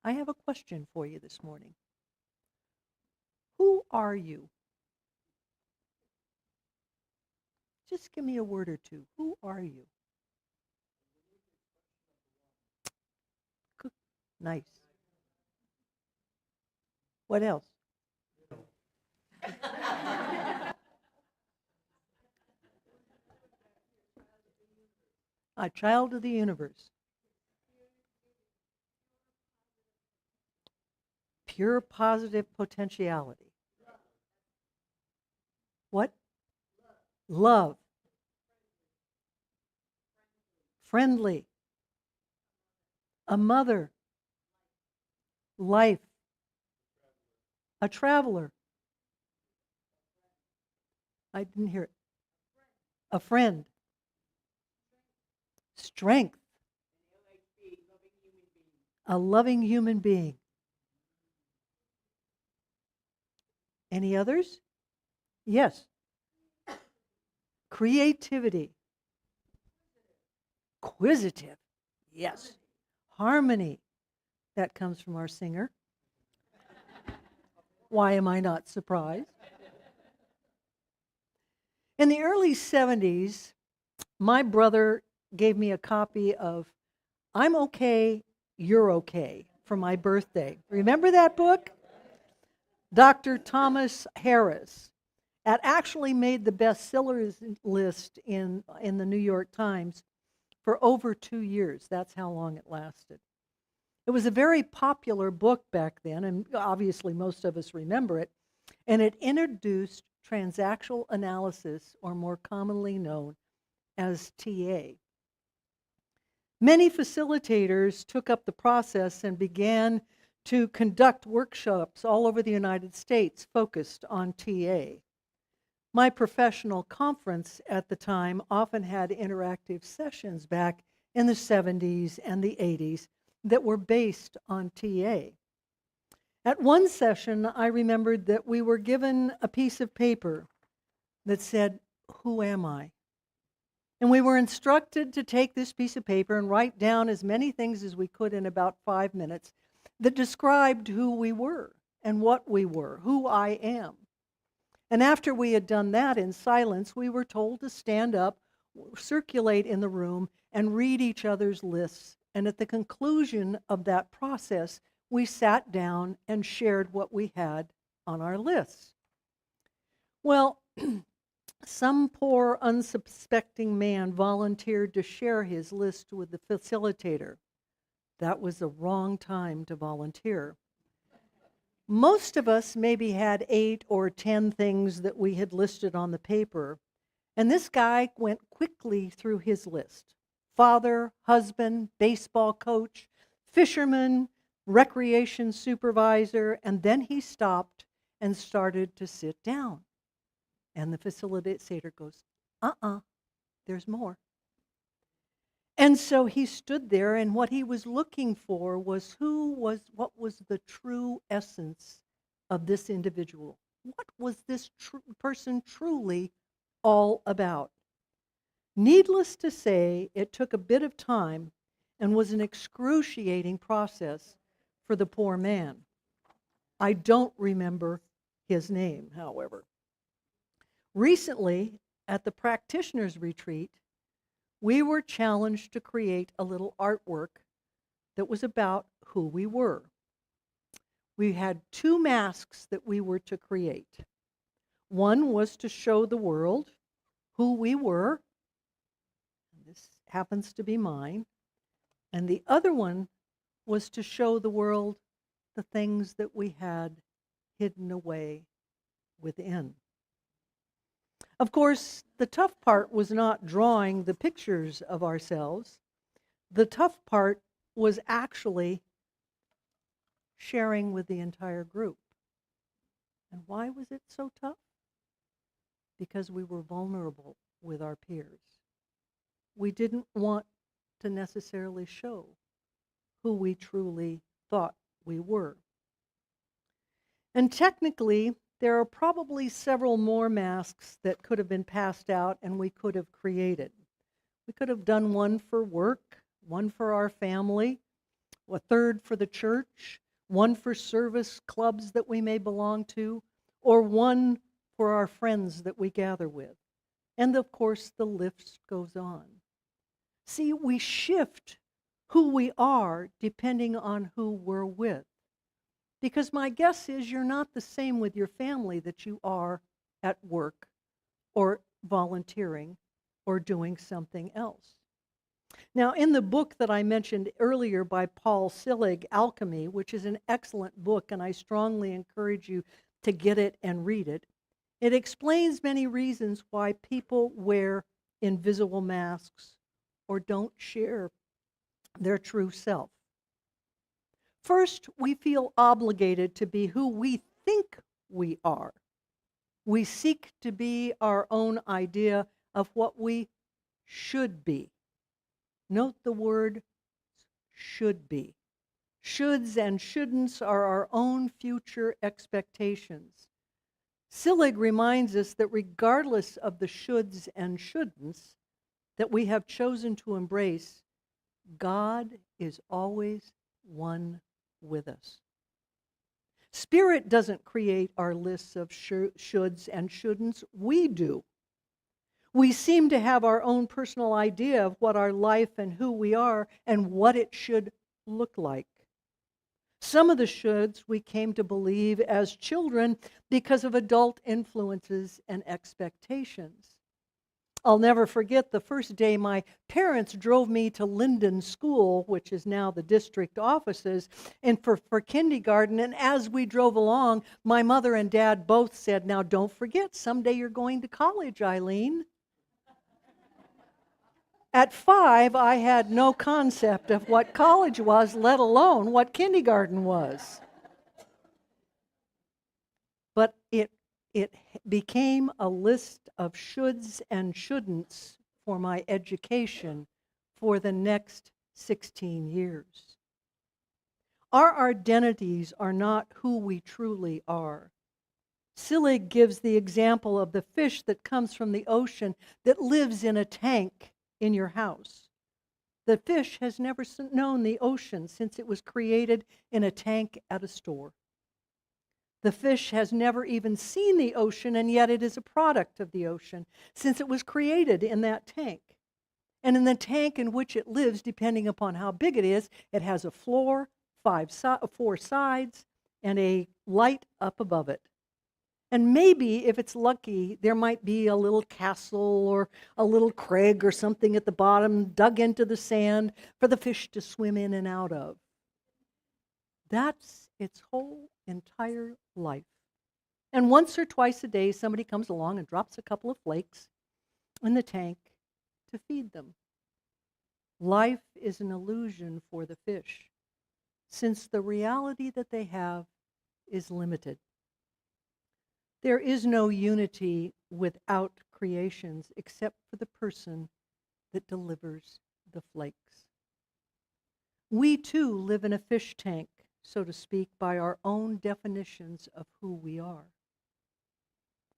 I have a question for you this morning. Who are you? Just give me a word or two. Who are you? Nice. What else? A child of the universe. Pure positive potentiality. What? Love. Friendly. A mother. Life. A traveler. I didn't hear it. A friend. Strength. A loving human being. Any others? Yes. Creativity. Inquisitive. Yes. Harmony. That comes from our singer. Why am I not surprised? In the early 70s, my brother gave me a copy of I'm Okay, You're Okay for my birthday. Remember that book? Dr. Thomas Harris. It actually made the bestsellers list in the New York Times for over 2 years. That's how long it lasted. It was a very popular book back then, and obviously most of us remember it, and it introduced transactional analysis, or more commonly known as TA. Many facilitators took up the process and began to conduct workshops all over the United States focused on TA. My professional conference at the time often had interactive sessions back in the 70s and the 80s that were based on TA. At one session, I remembered that we were given a piece of paper that said, "Who am I?" And we were instructed to take this piece of paper and write down as many things as we could in about 5 minutes that described who we were and what we were, who I am. And after we had done that in silence, we were told to stand up, circulate in the room, and read each other's lists. And at the conclusion of that process, we sat down and shared what we had on our lists. Well, some poor, unsuspecting man volunteered to share his list with the facilitator. That was the wrong time to volunteer. Most of us maybe had 8 or 10 things that we had listed on the paper, and this guy went quickly through his list. Father, husband, baseball coach, fisherman, recreation supervisor, and then he stopped and started to sit down. And the facilitator goes, there's more. And so he stood there, and what he was looking for was what was the true essence of this individual? What was this person truly all about? Needless to say, it took a bit of time and was an excruciating process for the poor man. I don't remember his name, however. Recently, at the practitioners' retreat, we were challenged to create a little artwork that was about who we were. We had 2 masks that we were to create. One was to show the world who we were. This happens to be mine. And the other one was to show the world the things that we had hidden away within. Of course, the tough part was not drawing the pictures of ourselves. The tough part was actually sharing with the entire group. And why was it so tough? Because we were vulnerable with our peers. We didn't want to necessarily show who we truly thought we were. And technically, there are probably several more masks that could have been passed out and we could have created. We could have done one for work, one for our family, a third for the church, one for service clubs that we may belong to, or one for our friends that we gather with. And of course, the list goes on. See, we shift who we are depending on who we're with. Because my guess is you're not the same with your family that you are at work or volunteering or doing something else. Now, in the book that I mentioned earlier by Paul Sillig, Alchemy, which is an excellent book, and I strongly encourage you to get it and read it, it explains many reasons why people wear invisible masks or don't share their true self. First, we feel obligated to be who we think we are. We seek to be our own idea of what we should be. Note the word should be. Shoulds and shouldn'ts are our own future expectations. Sillig reminds us that regardless of the shoulds and shouldn'ts that we have chosen to embrace, God is always one with us. Spirit doesn't create our lists of shoulds and shouldn'ts. We do. We seem to have our own personal idea of what our life and who we are and what it should look like. Some of the shoulds we came to believe as children because of adult influences and expectations. I'll never forget the first day my parents drove me to Linden School, which is now the district offices, and for kindergarten. And as we drove along, my mother and dad both said, "Now don't forget, someday you're going to college, Eileen." At 5, I had no concept of what college was, let alone what kindergarten was. But it became a list of shoulds and shouldn'ts for my education for the next 16 years. Our identities are not who we truly are. Sillig gives the example of the fish that comes from the ocean that lives in a tank in your house. The fish has never known the ocean since it was created in a tank at a store. The fish has never even seen the ocean, and yet it is a product of the ocean since it was created in that tank. And in the tank in which it lives, depending upon how big it is, it has a floor, 4 sides, and a light up above it. And maybe, if it's lucky, there might be a little castle or a little crag or something at the bottom dug into the sand for the fish to swim in and out of. That's its whole entire life. And once or twice a day, somebody comes along and drops a couple of flakes in the tank to feed them. Life is an illusion for the fish, since the reality that they have is limited. There is no unity without creations except for the person that delivers the flakes. We too live in a fish tank, so to speak, by our own definitions of who we are.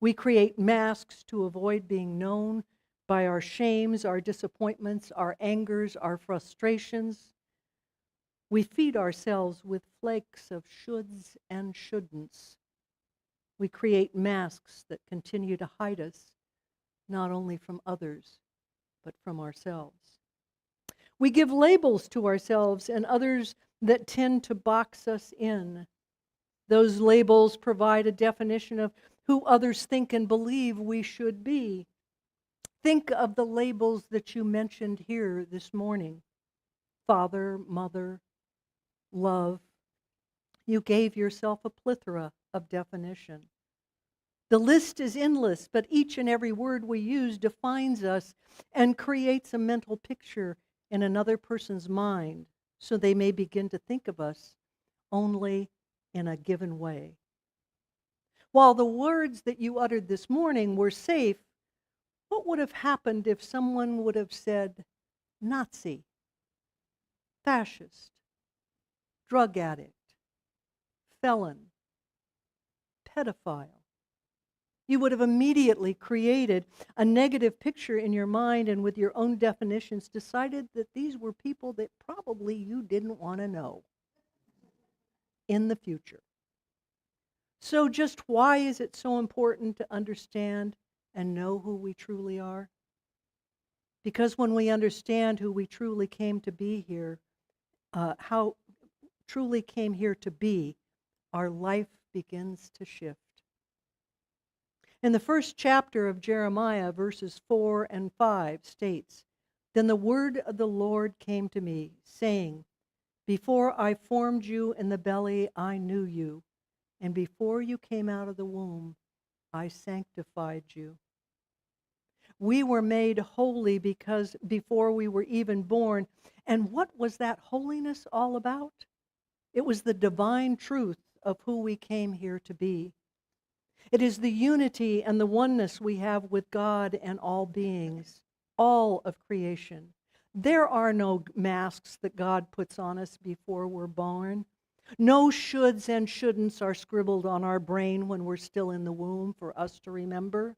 We create masks to avoid being known by our shames, our disappointments, our angers, our frustrations. We feed ourselves with flakes of shoulds and shouldn'ts. We create masks that continue to hide us, not only from others, but from ourselves. We give labels to ourselves and others that tend to box us in. Those labels provide a definition of who others think and believe we should be. Think of the labels that you mentioned here this morning. Father, mother, love. You gave yourself a plethora of definition. The list is endless, but each and every word we use defines us and creates a mental picture in another person's mind, so they may begin to think of us only in a given way. While the words that you uttered this morning were safe, what would have happened if someone would have said Nazi, fascist, drug addict, felon, pedophile? You would have immediately created a negative picture in your mind and with your own definitions decided that these were people that probably probably you didn't want to know in the future. So just why is it so important to understand and know who we truly are? Because when we understand who we truly came to be here, how truly came here to be, our life begins to shift. In the first chapter of Jeremiah, verses 4 and 5 states, "Then the word of the Lord came to me, saying, Before I formed you in the belly, I knew you, and before you came out of the womb, I sanctified you." We were made holy because before we were even born. And what was that holiness all about? It was the divine truth of who we came here to be. It is the unity and the oneness we have with God and all beings, all of creation. There are no masks that God puts on us before we're born. No shoulds and shouldn'ts are scribbled on our brain when we're still in the womb for us to remember.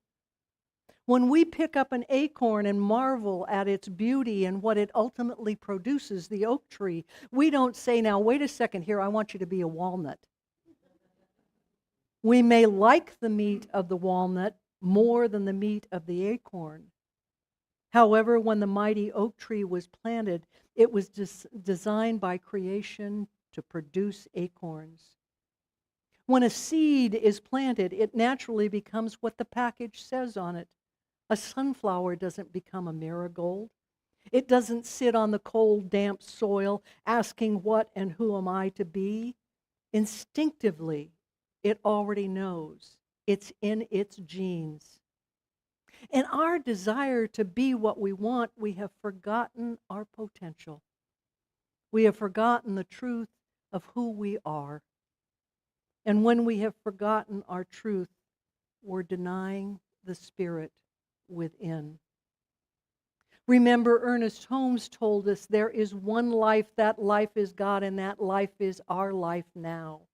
When we pick up an acorn and marvel at its beauty and what it ultimately produces, the oak tree, we don't say, now, wait a second here, I want you to be a walnut. We may like the meat of the walnut more than the meat of the acorn. However, when the mighty oak tree was planted, it was designed by creation to produce acorns. When a seed is planted, it naturally becomes what the package says on it. A sunflower doesn't become a marigold. It doesn't sit on the cold, damp soil asking what and who am I to be. Instinctively, it already knows. It's in its genes. In our desire to be what we want, we have forgotten our potential. We have forgotten the truth of who we are. And when we have forgotten our truth, we're denying the Spirit within. Remember, Ernest Holmes told us there is one life, that life is God, and that life is our life now.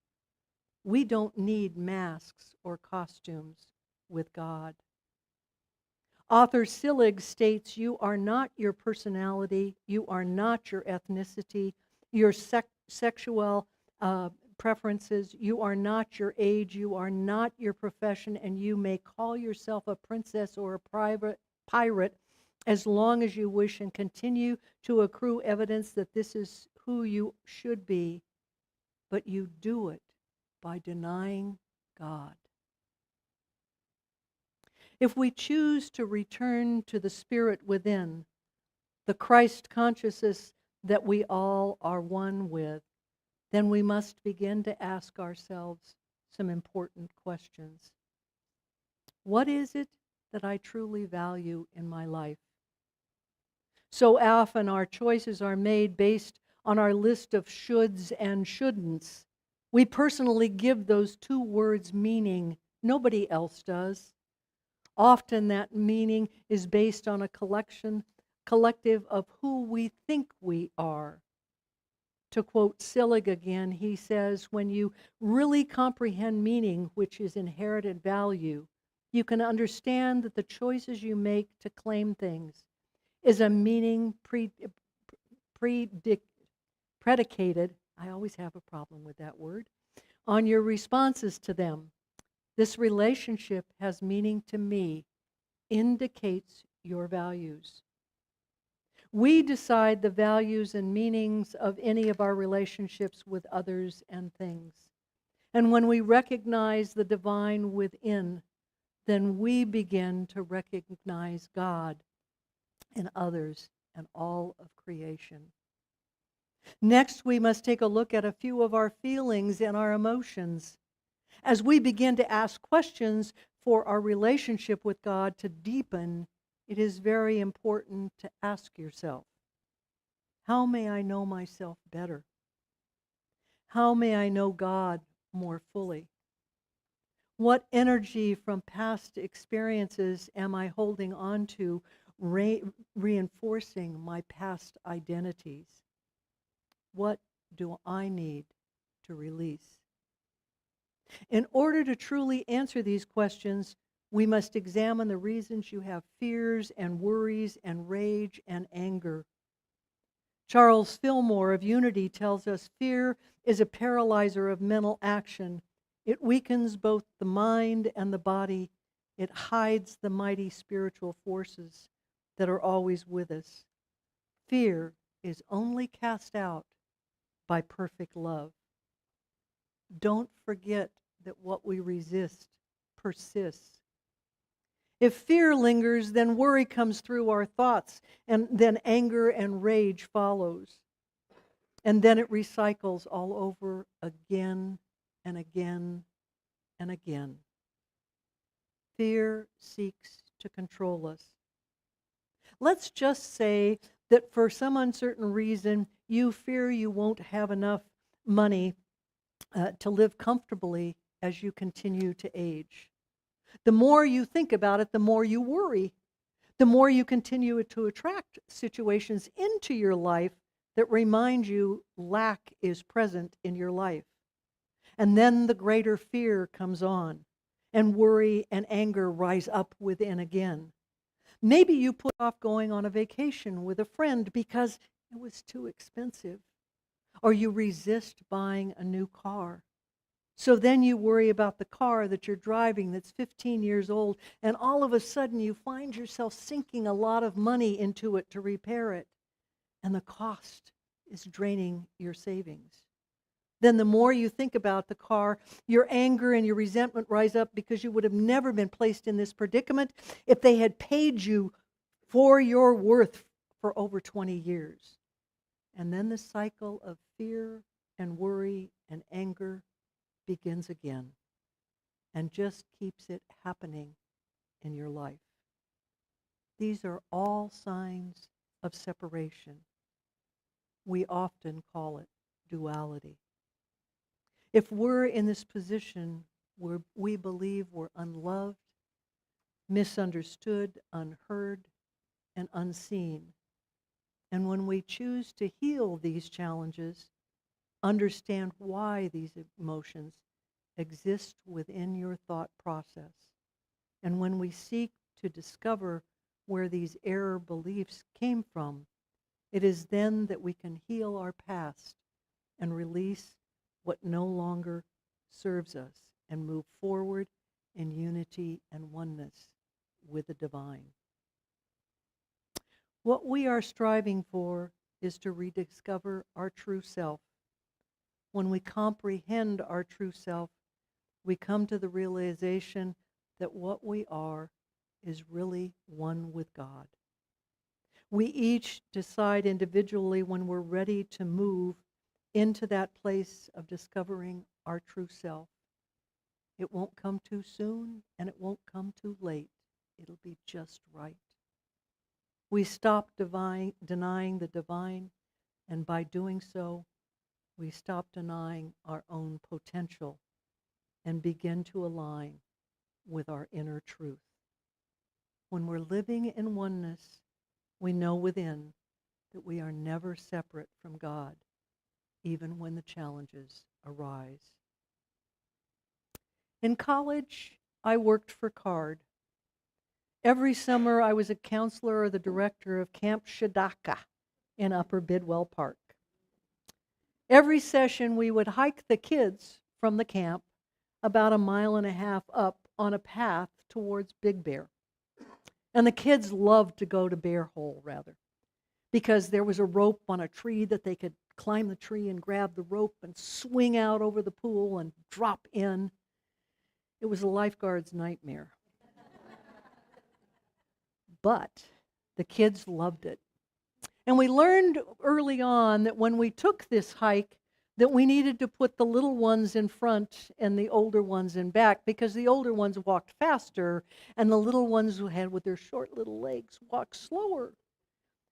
We don't need masks or costumes with God. Author Sillig states, "You are not your personality, you are not your ethnicity, your sexual preferences, you are not your age, you are not your profession, and you may call yourself a princess or a pirate as long as you wish and continue to accrue evidence that this is who you should be, but you do it by denying God." If we choose to return to the Spirit within, the Christ consciousness that we all are one with, then we must begin to ask ourselves some important questions. What is it that I truly value in my life? So often our choices are made based on our list of shoulds and shouldn'ts. We personally give those two words meaning. Nobody else does. Often that meaning is based on a collective of who we think we are. To quote Sillig again, he says, "When you really comprehend meaning, which is inherited value, you can understand that the choices you make to claim things is a meaning predicated, I always have a problem with that word, on your responses to them. This relationship has meaning to me, indicates your values." We decide the values and meanings of any of our relationships with others and things. And when we recognize the divine within, then we begin to recognize God in others and all of creation. Next, we must take a look at a few of our feelings and our emotions. As we begin to ask questions for our relationship with God to deepen, it is very important to ask yourself, how may I know myself better? How may I know God more fully? What energy from past experiences am I holding on to, reinforcing my past identities? What do I need to release? In order to truly answer these questions, we must examine the reasons you have fears and worries and rage and anger. Charles Fillmore of Unity tells us fear is a paralyzer of mental action. It weakens both the mind and the body. It hides the mighty spiritual forces that are always with us. Fear is only cast out by perfect love. Don't forget that what we resist persists. If fear lingers, then worry comes through our thoughts, and then anger and rage follows. And then it recycles all over again and again and again. Fear seeks to control us. Let's just say that for some uncertain reason, you fear you won't have enough money to live comfortably as you continue to age. The more you think about it, the more you worry. The more you continue to attract situations into your life that remind you lack is present in your life. And then the greater fear comes on, and worry and anger rise up within again. Maybe you put off going on a vacation with a friend because it was too expensive, or you resist buying a new car. So then you worry about the car that you're driving that's 15 years old, and all of a sudden you find yourself sinking a lot of money into it to repair it, and the cost is draining your savings. Then the more you think about the car, your anger and your resentment rise up because you would have never been placed in this predicament if they had paid you for your worth for over 20 years. And then the cycle of fear and worry and anger begins again and just keeps it happening in your life. These are all signs of separation. We often call it duality. If we're in this position where we believe we're unloved, misunderstood, unheard, and unseen, and when we choose to heal these challenges, understand why these emotions exist within your thought process, and when we seek to discover where these error beliefs came from, it is then that we can heal our past and release what no longer serves us and move forward in unity and oneness with the divine. What we are striving for is to rediscover our true self. When we comprehend our true self, we come to the realization that what we are is really one with God. We each decide individually when we're ready to move into that place of discovering our true self. It won't come too soon, and it won't come too late. It'll be just right. We stop denying the divine, and by doing so, we stop denying our own potential and begin to align with our inner truth. When we're living in oneness, we know within that we are never separate from God, even when the challenges arise. In college, I worked for CARD. Every summer, I was a counselor or the director of Camp Shadaka in Upper Bidwell Park. Every session, we would hike the kids from the camp about 1.5 miles up on a path towards Big Bear. And the kids loved to go to Bear Hole, rather, because there was a rope on a tree that they could climb the tree and grab the rope and swing out over the pool and drop in. It was a lifeguard's nightmare. But the kids loved it. And we learned early on that when we took this hike, that we needed to put the little ones in front and the older ones in back, because the older ones walked faster and the little ones who had with their short little legs walked slower.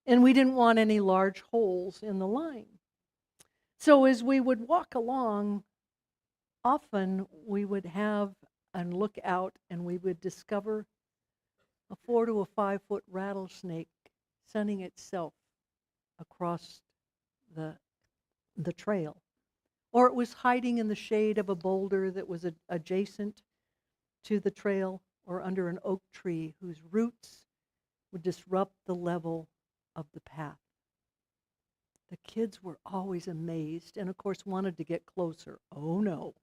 And we didn't want any large holes in the line. So as we would walk along, often we would have and look out and we would discover a 4 to a 5 foot rattlesnake sunning itself across the trail. Or it was hiding in the shade of a boulder that was adjacent to the trail, or under an oak tree whose roots would disrupt the level of the path. The kids were always amazed and, of course, wanted to get closer. Oh, no.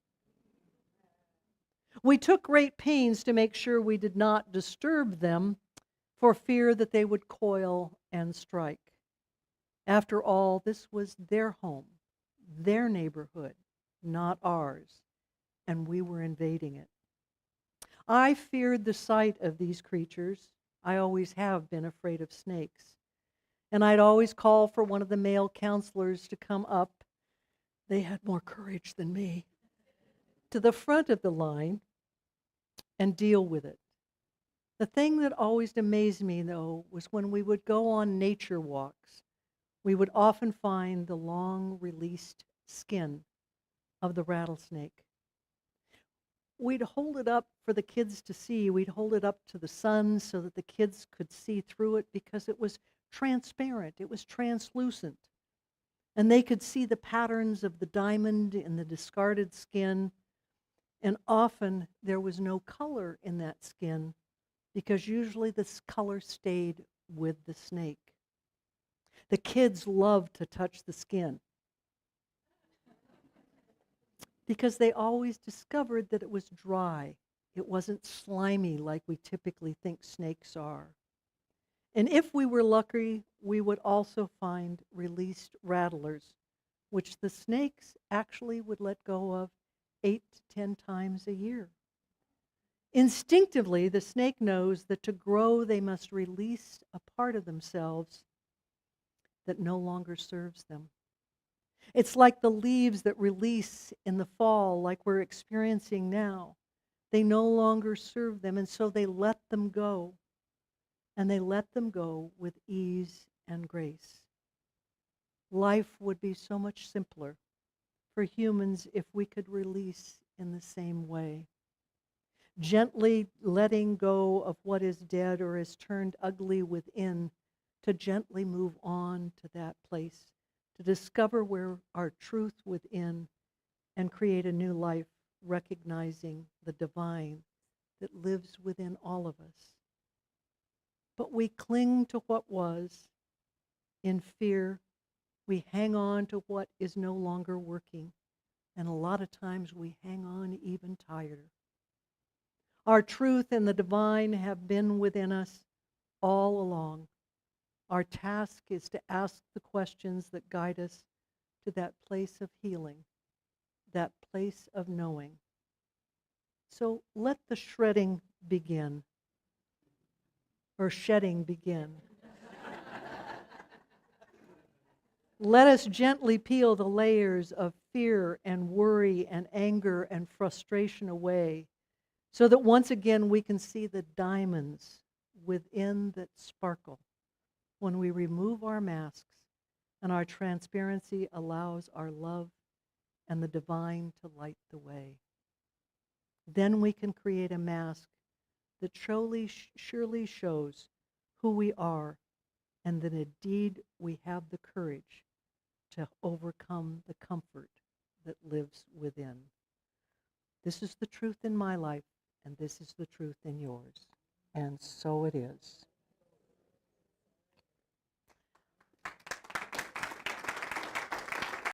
We took great pains to make sure we did not disturb them for fear that they would coil and strike. After all, this was their home, their neighborhood, not ours, and we were invading it. I feared the sight of these creatures. I always have been afraid of snakes. And I'd always call for one of the male counselors to come up. They had more courage than me. To the front of the line and deal with it. The thing that always amazed me, though, was when we would go on nature walks, we would often find the long released skin of the rattlesnake. We'd hold it up for the kids to see. We'd hold it up to the sun so that the kids could see through it because it was transparent, it was translucent. And they could see the patterns of the diamond in the discarded skin. And often there was no color in that skin because usually this color stayed with the snake. The kids loved to touch the skin because they always discovered that it was dry. It wasn't slimy like we typically think snakes are. And if we were lucky, we would also find released rattlers, which the snakes actually would let go of 8 to 10 times a year. Instinctively, the snake knows that to grow, they must release a part of themselves that no longer serves them. It's like the leaves that release in the fall, like we're experiencing now. They no longer serve them, and so they let them go. And they let them go with ease and grace. Life would be so much simpler for humans if we could release in the same way. Gently letting go of what is dead or has turned ugly within, to gently move on to that place, to discover where our truth within and create a new life, recognizing the divine that lives within all of us. But we cling to what was. In fear, we hang on to what is no longer working. And a lot of times we hang on even tighter. Our truth and the divine have been within us all along. Our task is to ask the questions that guide us to that place of healing, that place of knowing. So let the shredding begin, or shedding begin. Let us gently peel the layers of fear and worry and anger and frustration away so that once again we can see the diamonds within that sparkle when we remove our masks and our transparency allows our love and the divine to light the way. Then we can create a mask that surely shows who we are and that indeed we have the courage to overcome the comfort that lives within. This is the truth in my life, and this is the truth in yours. And so it is.